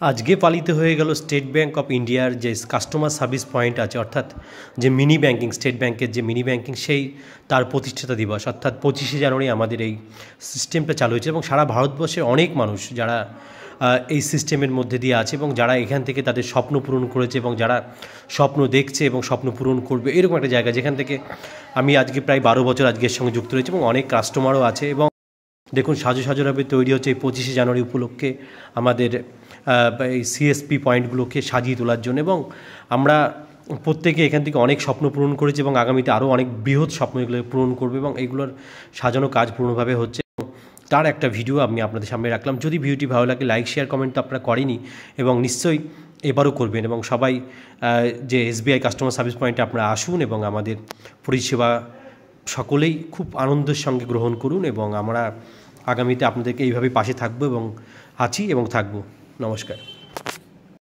আজকে পালিত হয়ে গেল স্টেট ব্যাঙ্ক অফ ইন্ডিয়ার যে কাস্টমার সার্ভিস পয়েন্ট আছে, অর্থাৎ যে মিনি ব্যাঙ্কিং, স্টেট ব্যাঙ্কের যে মিনি ব্যাঙ্কিং, সেই তার প্রতিষ্ঠাতা দিবস। অর্থাৎ 25শে জানুয়ারি আমাদের এই সিস্টেমটা চালু হয়েছে এবং সারা ভারতবর্ষের অনেক মানুষ যারা এই সিস্টেমের মধ্যে দিয়ে আছে এবং যারা এখান থেকে তাদের স্বপ্ন পূরণ করেছে এবং যারা স্বপ্ন দেখছে এবং স্বপ্ন পূরণ করবে, এরকম একটা জায়গা যেখান থেকে আমি আজকে প্রায় 12 বছর আজকের সঙ্গে যুক্ত রয়েছে এবং অনেক কাস্টমারও আছে। এবং দেখুন সাজোভাবে তৈরি হচ্ছে এই 25শে জানুয়ারি উপলক্ষে আমাদের এই সিএসপি পয়েন্টগুলোকে সাজিয়ে তোলার জন্য। এবং আমরা প্রত্যেকে এখান থেকে অনেক স্বপ্ন পূরণ করেছি এবং আগামীতে আরও অনেক বৃহৎ স্বপ্ন এগুলো পূরণ করবে এবং এইগুলোর সাজানো কাজ পূর্ণভাবে হচ্ছে। তার একটা ভিডিও আমি আপনাদের সামনে রাখলাম। যদি ভিডিওটি ভালো লাগে, লাইক শেয়ার কমেন্ট তো আপনারা করেনি এবং নিশ্চয়ই এবারও করবেন। এবং সবাই যে এসবিআই কাস্টমার সার্ভিস পয়েন্টে আপনারা আসুন এবং আমাদের পরিষেবা সকলেই খুব আনন্দের সঙ্গে গ্রহণ করুন এবং আমরা আগামীতে আপনাদেরকে এইভাবেই পাশে থাকবো এবং আছি এবং থাকবো। নমস্কার।